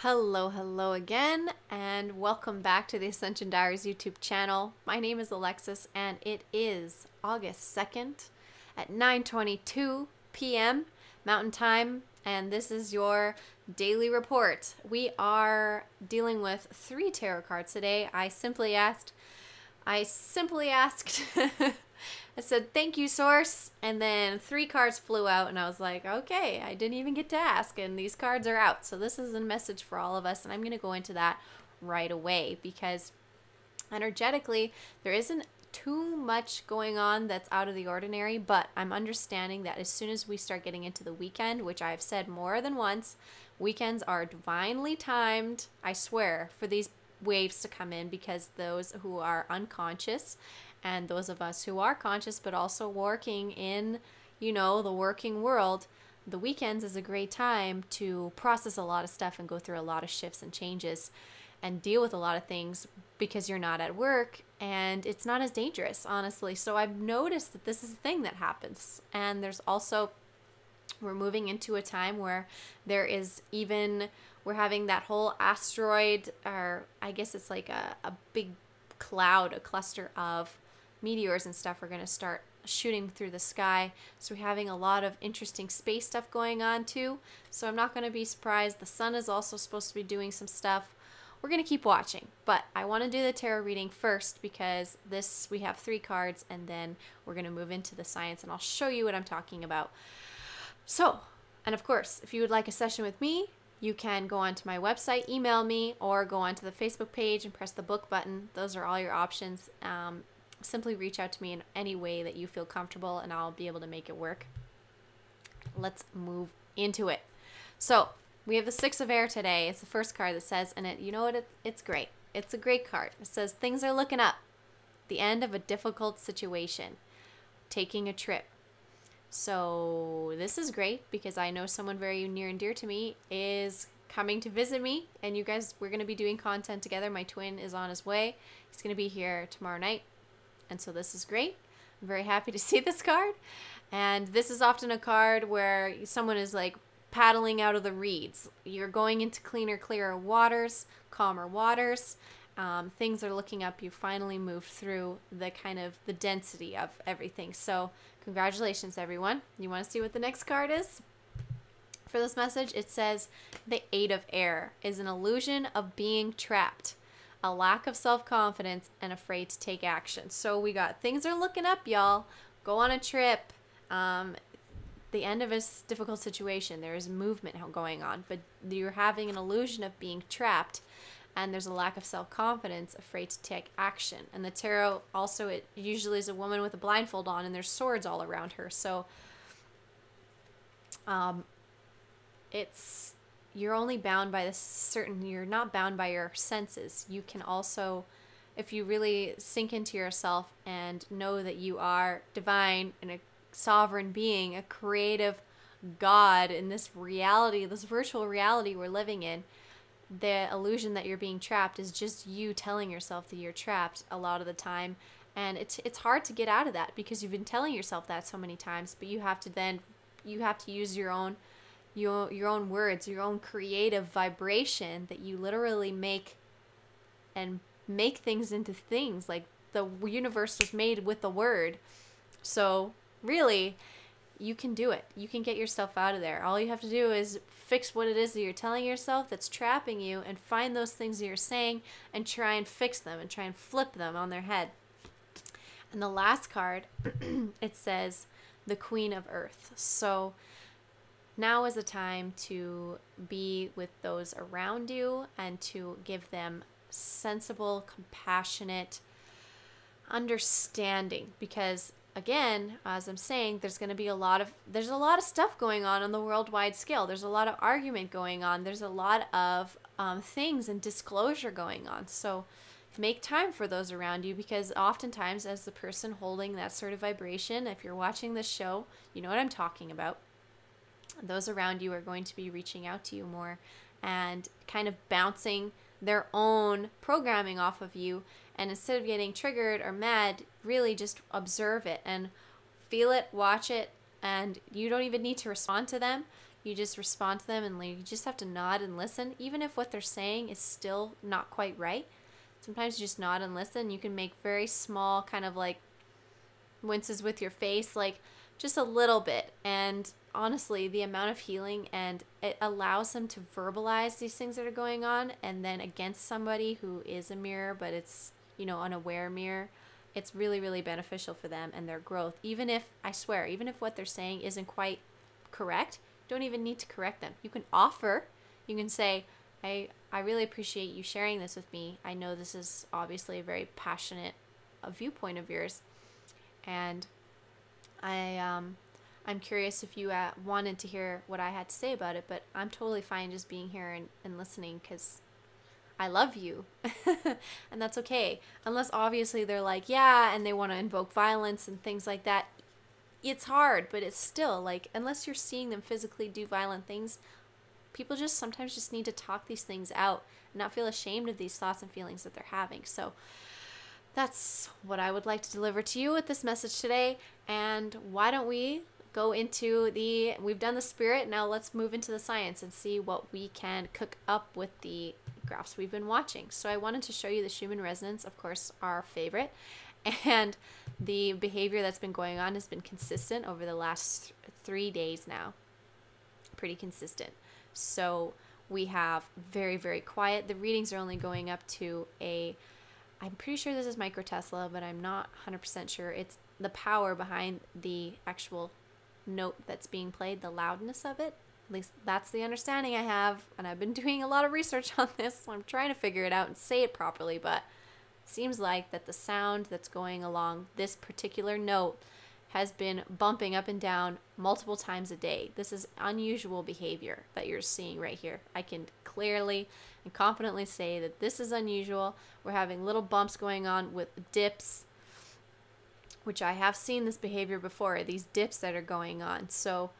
Hello again, and welcome back to the Ascension Diaries YouTube channel. My name is Alexis, and it is August 2nd at 9:22 p.m. Mountain Time, and this is your daily report. We are dealing with 3 tarot cards today. I simply asked, I said, thank you, source. And then 3 cards flew out, and I was like, okay, I didn't even get to ask, and these cards are out. So this is a message for all of us, and I'm going to go into that right away because energetically, there isn't too much going on that's out of the ordinary, but I'm understanding that as soon as we start getting into the weekend, which I've said more than once, weekends are divinely timed, I swear, for these waves to come in, because those who are unconscious and those of us who are conscious but also working in, the working world, the weekends is a great time to process a lot of stuff and go through a lot of shifts and changes and deal with a lot of things because you're not at work and it's not as dangerous, honestly. So I've noticed that this is a thing that happens. And there's also, we're moving into a time where we're having that whole asteroid, or I guess it's like a big cloud, a cluster of meteors and stuff are going to start shooting through the sky. So we're having a lot of interesting space stuff going on too. So I'm not going to be surprised. The sun is also supposed to be doing some stuff. We're going to keep watching, but I want to do the tarot reading first because we have 3 cards, and then we're going to move into the science, and I'll show you what I'm talking about. So, and of course, if you would like a session with me, you can go onto my website, email me, or go onto the Facebook page and press the book button. Those are all your options. Simply reach out to me in any way that you feel comfortable, and I'll be able to make it work. Let's move into it. So, we have the 6 of Air today. It's the first card that says, and it's great. It's a great card. It says, things are looking up. The end of a difficult situation. Taking a trip. So this is great because I know someone very near and dear to me is coming to visit me, and you guys, we're going to be doing content together. My twin is on his way. He's going to be here tomorrow night. And so this is great. I'm very happy to see this card. And this is often a card where someone is like paddling out of the reeds. You're going into cleaner, clearer waters, calmer waters. Things are looking up. You finally moved through the density of everything. So congratulations, everyone. You want to see what the next card is? For this message, it says, the 8 of Air is an illusion of being trapped, a lack of self-confidence, and afraid to take action. So we got things are looking up, y'all. Go on a trip. The end of a difficult situation. There is movement going on, but you're having an illusion of being trapped, and there's a lack of self-confidence, afraid to take action. And the tarot also, it usually is a woman with a blindfold on, and there's swords all around her. So you're only bound by you're not bound by your senses. You can also, if you really sink into yourself and know that you are divine and a sovereign being, a creative God in this reality, this virtual reality we're living in, the illusion that you're being trapped is just you telling yourself that you're trapped a lot of the time. And it's hard to get out of that because you've been telling yourself that so many times, but you have to use your own words, your own creative vibration that you literally make things into things. Like the universe was made with the word. So really, you can do it. You can get yourself out of there. All you have to do is fix what it is that you're telling yourself that's trapping you, and find those things that you're saying and try and fix them and try and flip them on their head. And the last card, it says the Queen of Earth. So now is the time to be with those around you and to give them sensible, compassionate understanding, because again, as I'm saying, there's a lot of stuff going on the worldwide scale. There's a lot of argument going on. There's a lot of things and disclosure going on. So make time for those around you, because oftentimes as the person holding that sort of vibration, if you're watching this show, you know what I'm talking about. Those around you are going to be reaching out to you more and kind of bouncing their own programming off of you. And instead of getting triggered or mad, really just observe it and feel it, watch it, and you don't even need to respond to them. You just respond to them, and like, you just have to nod and listen, even if what they're saying is still not quite right. Sometimes you just nod and listen. You can make very small kind of like winces with your face, like just a little bit. And honestly, the amount of healing, and it allows them to verbalize these things that are going on, and then against somebody who is a mirror, but it's, you know, unaware mirror. It's really, really beneficial for them and their growth. Even if, I swear, even if what they're saying isn't quite correct, don't even need to correct them. You can offer, you can say, I really appreciate you sharing this with me. I know this is obviously a very passionate viewpoint of yours, and I'm curious if you wanted to hear what I had to say about it, but I'm totally fine just being here and listening, because I love you. And that's okay. Unless obviously they're like, yeah, and they want to invoke violence and things like that. It's hard, but it's still like, unless you're seeing them physically do violent things, people just sometimes just need to talk these things out and not feel ashamed of these thoughts and feelings that they're having. So that's what I would like to deliver to you with this message today. And why don't we go into we've done the spirit, now let's move into the science and see what we can cook up with the graphs we've been watching. So I wanted to show you the Schumann Resonance, of course, our favorite. And the behavior that's been going on has been consistent over the last 3 days now. Pretty consistent. So we have very, very quiet. The readings are only going up to I'm pretty sure this is microtesla, but I'm not 100% sure. It's the power behind the actual note that's being played, the loudness of it. At least that's the understanding I have, and I've been doing a lot of research on this, so I'm trying to figure it out and say it properly, but it seems like that the sound that's going along this particular note has been bumping up and down multiple times a day. This is unusual behavior that you're seeing right here. I can clearly and confidently say that this is unusual. We're having little bumps going on with dips, which I have seen this behavior before, these dips that are going on. So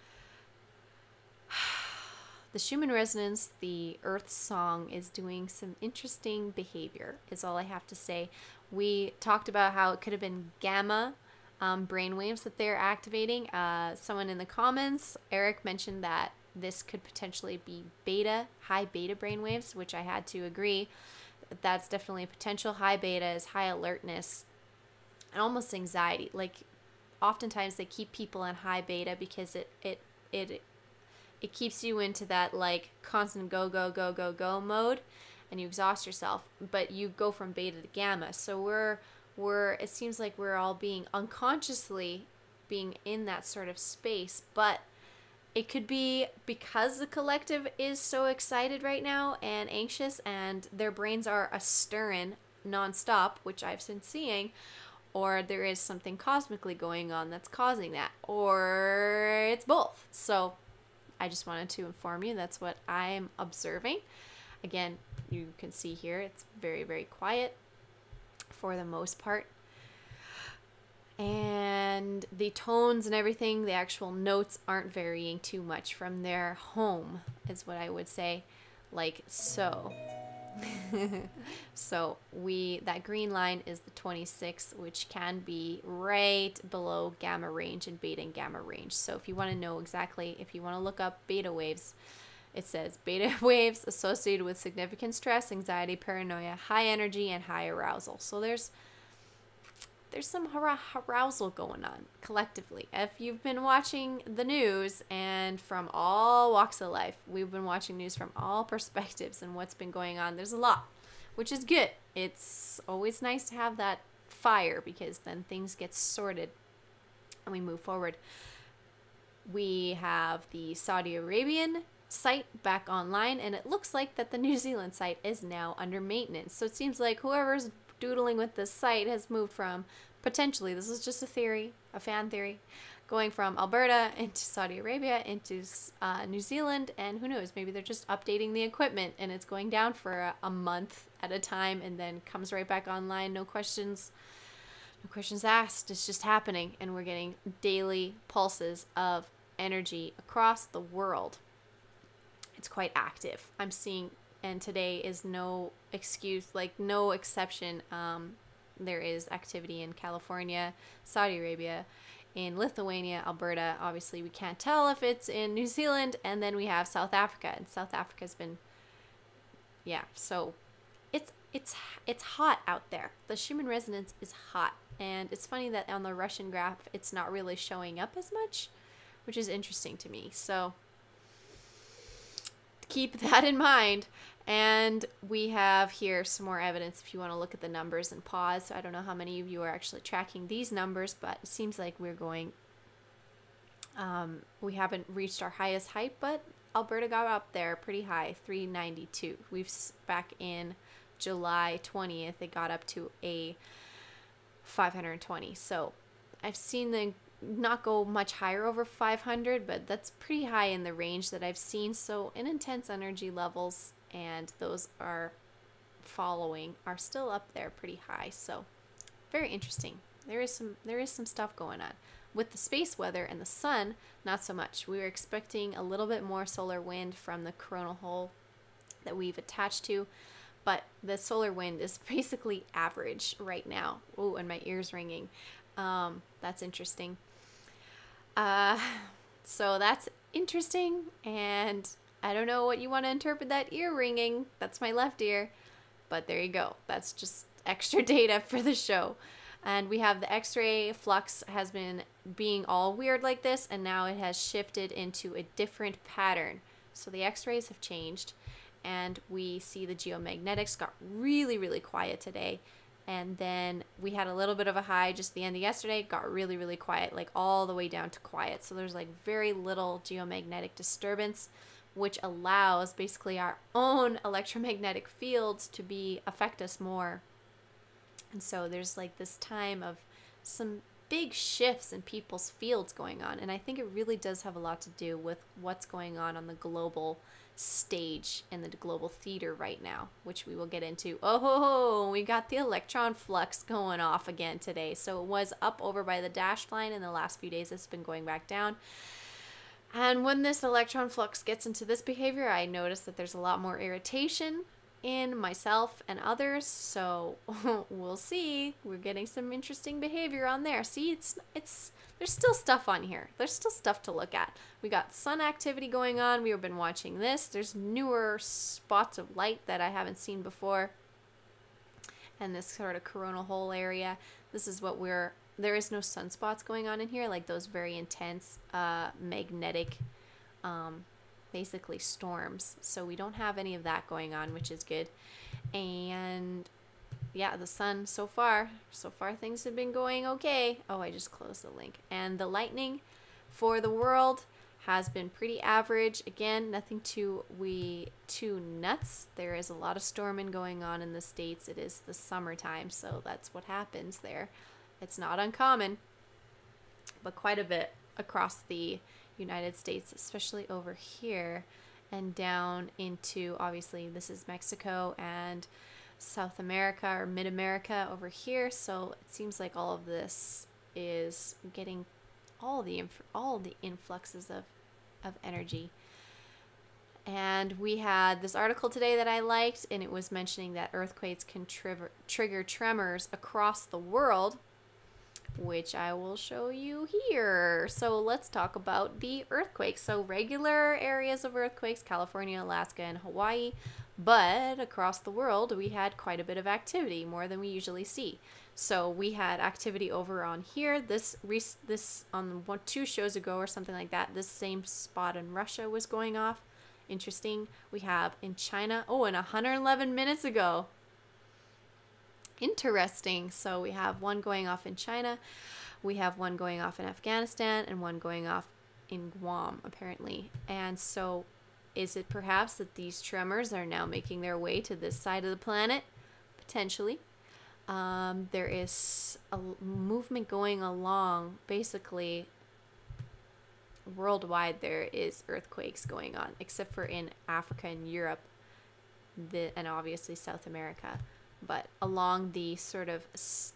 the Schumann Resonance, the Earth song, is doing some interesting behavior, is all I have to say. We talked about how it could have been gamma brainwaves that they're activating. Someone in the comments, Eric, mentioned that this could potentially be beta, high beta brainwaves, which I had to agree. That's definitely a potential. High beta is high alertness and almost anxiety. Like, oftentimes they keep people in high beta because it keeps you into that like constant go, go, go, go, go mode, and you exhaust yourself, but you go from beta to gamma. So it seems like we're all being unconsciously being in that sort of space, but it could be because the collective is so excited right now and anxious, and their brains are a-stirring nonstop, which I've been seeing, or there is something cosmically going on that's causing that, or it's both. So I just wanted to inform you that's what I'm observing. Again, you can see here it's very, very quiet for the most part. And the tones and everything, the actual notes aren't varying too much from their home, is what I would say. Like so. So that green line is the 26, which can be right below gamma range and beta and gamma range. So if you want to know exactly, if you want to look up beta waves, it says beta waves associated with significant stress, anxiety, paranoia, high energy, and high arousal. So there's some arousal going on collectively. If you've been watching the news, and from all walks of life, we've been watching news from all perspectives and what's been going on, there's a lot, which is good. It's always nice to have that fire, because then things get sorted and we move forward. We have the Saudi Arabian site back online, and it looks like that the New Zealand site is now under maintenance. So it seems like whoever's doodling with this site has moved from, potentially, this is just a theory, a fan theory, going from Alberta into Saudi Arabia into New Zealand, and who knows, maybe they're just updating the equipment and it's going down for a month at a time and then comes right back online. No questions asked. It's just happening, and we're getting daily pulses of energy across the world. It's quite active. I'm seeing, and today is no excuse, like no exception. There is activity in California, Saudi Arabia, in Lithuania, Alberta. Obviously, we can't tell if it's in New Zealand. And then we have South Africa, and South Africa's been, yeah. So it's hot out there. The Schumann resonance is hot, and it's funny that on the Russian graph, it's not really showing up as much, which is interesting to me. So keep that in mind. And we have here some more evidence if you want to look at the numbers and pause. So I don't know how many of you are actually tracking these numbers, but it seems like we're going, we haven't reached our highest height, but Alberta got up there pretty high, 392. We've back in July 20th, it got up to a 520. So I've seen them not go much higher over 500, but that's pretty high in the range that I've seen. So in intense energy levels, and those are following, are still up there pretty high. So very interesting. There is some stuff going on with the space weather and the sun. Not so much. We were expecting a little bit more solar wind from the coronal hole that we've attached to, but the solar wind is basically average right now. Oh, and my ear's ringing. That's interesting. So that's interesting, and I don't know what you want to interpret that ear ringing. That's my left ear, but there you go. That's just extra data for the show. And we have the X-ray flux has been being all weird like this, and now it has shifted into a different pattern. So the X-rays have changed, and we see the geomagnetics got really, really quiet today. And then we had a little bit of a high just the end of yesterday, got really, really quiet, like all the way down to quiet. So there's like very little geomagnetic disturbance, which allows basically our own electromagnetic fields to affect us more. And so there's like this time of some big shifts in people's fields going on. And I think it really does have a lot to do with what's going on the global stage and the global theater right now, which we will get into. Oh, we got the electron flux going off again today. So it was up over by the dashed line in the last few days. It's been going back down. And when this electron flux gets into this behavior, I notice that there's a lot more irritation in myself and others. So we'll see. We're getting some interesting behavior on there. See, there's still stuff on here. There's still stuff to look at. We got sun activity going on. We've been watching this. There's newer spots of light that I haven't seen before. And this sort of coronal hole area. This is what there is no sunspots going on in here, like those very intense magnetic basically storms. So we don't have any of that going on, which is good. And yeah, the sun so far things have been going okay. Oh, I just closed the link. And the lightning for the world has been pretty average. Again, nothing too nuts. There is a lot of storming going on in the States. It is the summertime, so that's what happens there. It's not uncommon, but quite a bit across the United States, especially over here and down into, obviously this is Mexico and South America or Mid-America over here. So it seems like all of this is getting all the influxes of energy. And we had this article today that I liked, and it was mentioning that earthquakes can trigger tremors across the world, which I will show you here. So let's talk about the earthquakes. So regular areas of earthquakes, California, Alaska, and Hawaii, but across the world we had quite a bit of activity, more than we usually see. So we had activity over on here. This on 2 shows ago or something like that, this same spot in Russia was going off. Interesting. We have in China, and 111 minutes ago. Interesting. So we have one going off in China, we have one going off in Afghanistan, and one going off in Guam, apparently. And so is it perhaps that these tremors are now making their way to this side of the planet? Potentially. There is a movement going along, basically worldwide. There is earthquakes going on, except for in Africa and Europe, and obviously South America. But along the sort of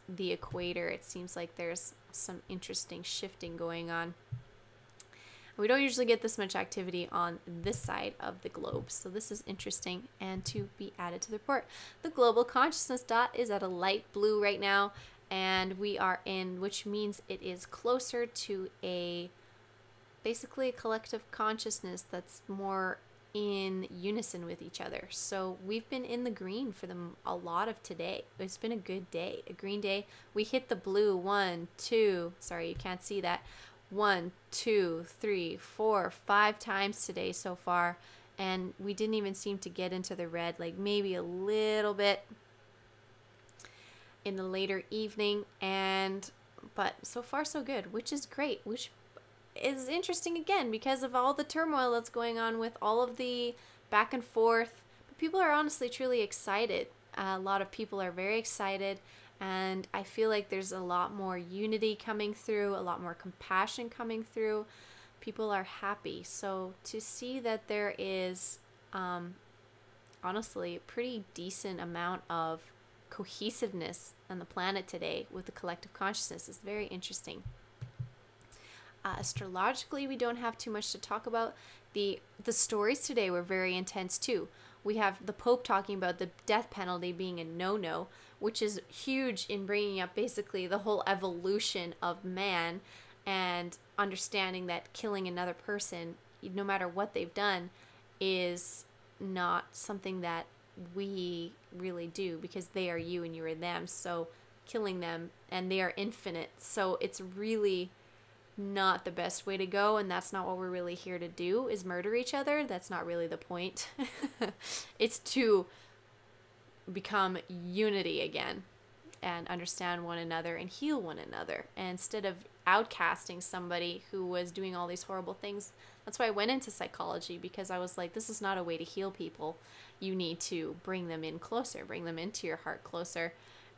the equator, it seems like there's some interesting shifting going on. We don't usually get this much activity on this side of the globe, so this is interesting and to be added to the report. The global consciousness dot is at a light blue right now, and we are in, which means it is closer to basically a collective consciousness that's more in unison with each other. So we've been in the green for a lot of today. It's been a good day, a green day. We hit the blue 1, 2, sorry, you can't see that, 1, 2, 3, 4, 5 times today so far, and we didn't even seem to get into the red, like maybe a little bit in the later evening, but so far so good, which is great, which is interesting again because of all the turmoil that's going on with all of the back and forth. But people are honestly truly excited. A lot of people are very excited, and I feel like there's a lot more unity coming through, a lot more compassion coming through. People are happy. So to see that there is honestly a pretty decent amount of cohesiveness on the planet today with the collective consciousness is very interesting. Astrologically, we don't have too much to talk about. The stories today were very intense too. We have the Pope talking about the death penalty being a no-no, which is huge in bringing up basically the whole evolution of man and understanding that killing another person, no matter what they've done, is not something that we really do because they are you and you are them. So killing them, and they are infinite. So it's really not the best way to go, and that's not what we're really here to do, is murder each other. That's not really the point. It's to become unity again and understand one another and heal one another, and instead of outcasting somebody who was doing all these horrible things. That's why I went into psychology, because I was like, this is not a way to heal people. You need to bring them in closer, bring them into your heart closer,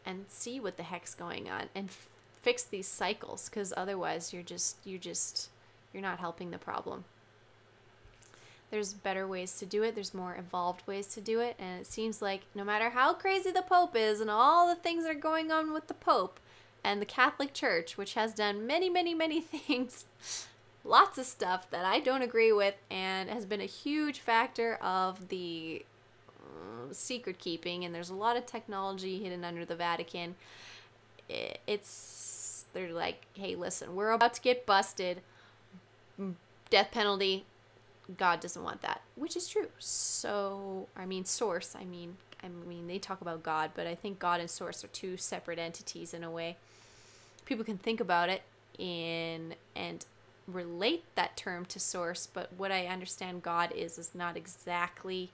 and see what the heck's going on, and fix these cycles, because otherwise you're not helping the problem. There's better ways to do it. There's more evolved ways to do it, and it seems like no matter how crazy the Pope is and all the things that are going on with the Pope and the Catholic Church, which has done many, many, many things, lots of stuff that I don't agree with, and has been a huge factor of the secret keeping, and there's a lot of technology hidden under the Vatican. They're like, hey, listen, we're about to get busted. Death penalty. God doesn't want that, which is true. So, source. They talk about God, but I think God and source are two separate entities in a way. People can think about it and relate that term to source, but what I understand God is not exactly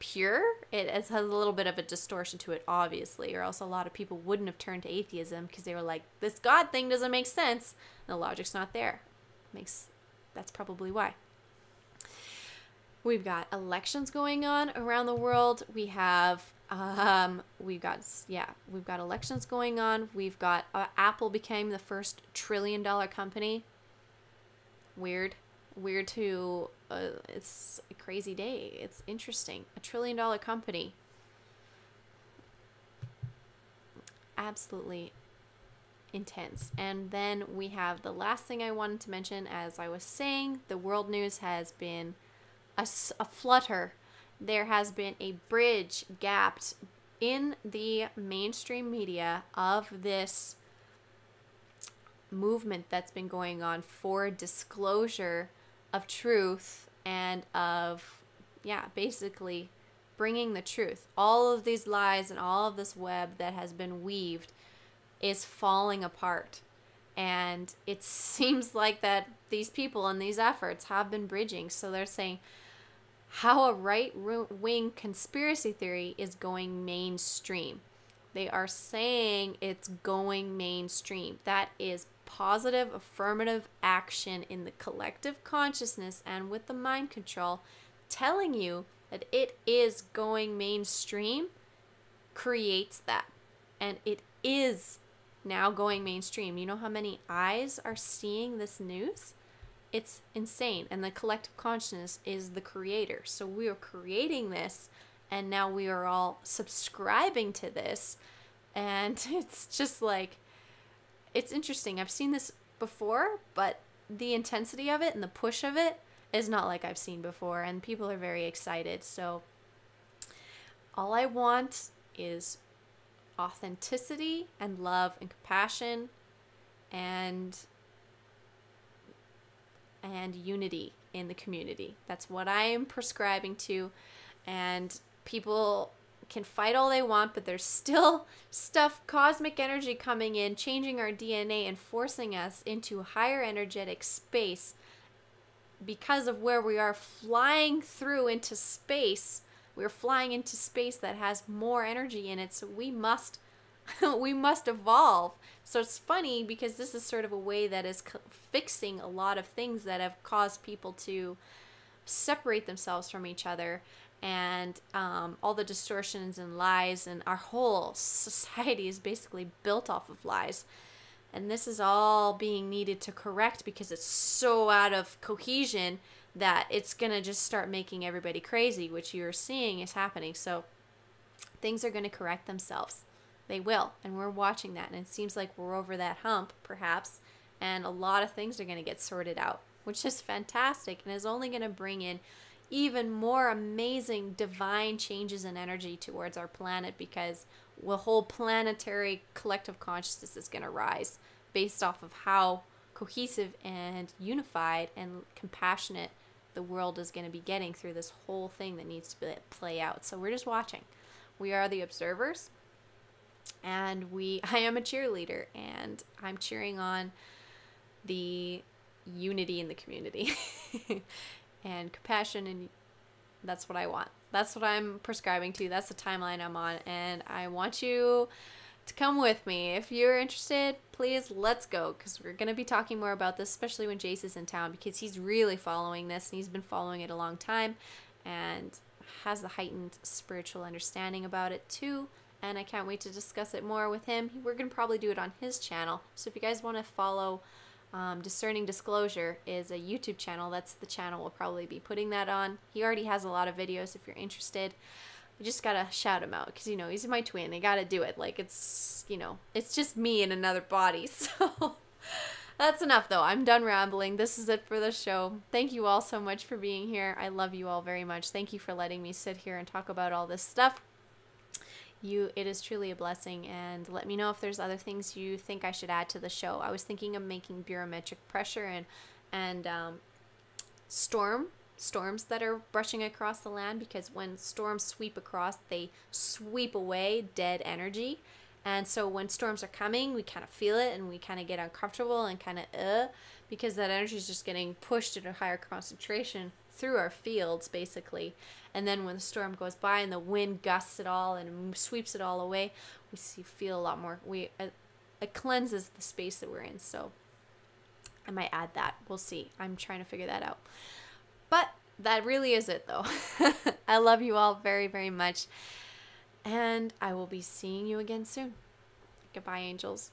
pure. It has a little bit of a distortion to it, obviously, or else a lot of people wouldn't have turned to atheism, because they were like, this God thing doesn't make sense. And the logic's not there. That's probably why. We've got elections going on around the world. We've got elections going on. We've got Apple became the first $1 trillion company. Weird to it's a crazy day. It's interesting. $1 trillion company. Absolutely intense. And then we have the last thing I wanted to mention. As I was saying, the world news has been a flutter. There has been a bridge gapped in the mainstream media of this movement that's been going on for disclosure of truth and of, basically bringing the truth. All of these lies and all of this web that has been weaved is falling apart. And it seems like that these people and these efforts have been bridging. So they're saying how a right-wing conspiracy theory is going mainstream. They are saying it's going mainstream. That is positive, affirmative action in the collective consciousness and with the mind control, telling you that it is going mainstream, creates that. And it is now going mainstream. You know how many eyes are seeing this news? It's insane. And the collective consciousness is the creator. So we are creating this, and now we are all subscribing to this. And it's just like, it's interesting. I've seen this before, but the intensity of it and the push of it is not like I've seen before. And people are very excited. So all I want is authenticity and love and compassion and unity in the community. That's what I am prescribing to. And people can fight all they want, but there's still stuff, cosmic energy coming in, changing our DNA and forcing us into higher energetic space because of where we are flying through into space. We're flying into space that has more energy in it, so we must we must evolve. So it's funny because this is sort of a way that is fixing a lot of things that have caused people to separate themselves from each other, and all the distortions and lies, and our whole society is basically built off of lies. And this is all being needed to correct because it's so out of cohesion that it's going to just start making everybody crazy, which you're seeing is happening. So things are going to correct themselves. They will. And we're watching that. And it seems like we're over that hump, perhaps. And a lot of things are going to get sorted out, which is fantastic and is only going to bring in even more amazing divine changes in energy towards our planet, because the whole planetary collective consciousness is going to rise based off of how cohesive and unified and compassionate the world is going to be getting through this whole thing that needs to play out. So we're just watching. We are the observers, and I am a cheerleader, and I'm cheering on the unity in the community and compassion, and that's what I want. That's what I'm prescribing to. That's the timeline I'm on, and I want you to come with me. If you're interested, please, let's go, because we're going to be talking more about this, especially when Jace is in town, because he's really following this, and he's been following it a long time, and has the heightened spiritual understanding about it too, and I can't wait to discuss it more with him. We're going to probably do it on his channel, so if you guys want to follow Discerning Disclosure is a YouTube channel. That's the channel we'll probably be putting that on. He already has a lot of videos if you're interested. I just gotta shout him out because, you know, he's my twin. I gotta do it. Like, it's, you know, it's just me in another body. So that's enough, though. I'm done rambling. This is it for the show. Thank you all so much for being here. I love you all very much. Thank you for letting me sit here and talk about all this stuff. It is truly a blessing, and let me know if there's other things you think I should add to the show. I was thinking of making barometric pressure and storms that are brushing across the land, because when storms sweep across, they sweep away dead energy. And so when storms are coming, we kind of feel it and we kind of get uncomfortable and kind of because that energy is just getting pushed at a higher concentration through our fields, basically. And then when the storm goes by and the wind gusts it all and sweeps it all away, feel a lot more. It cleanses the space that we're in. So I might add that. We'll see. I'm trying to figure that out. But that really is it, though. I love you all very, very much. And I will be seeing you again soon. Goodbye, angels.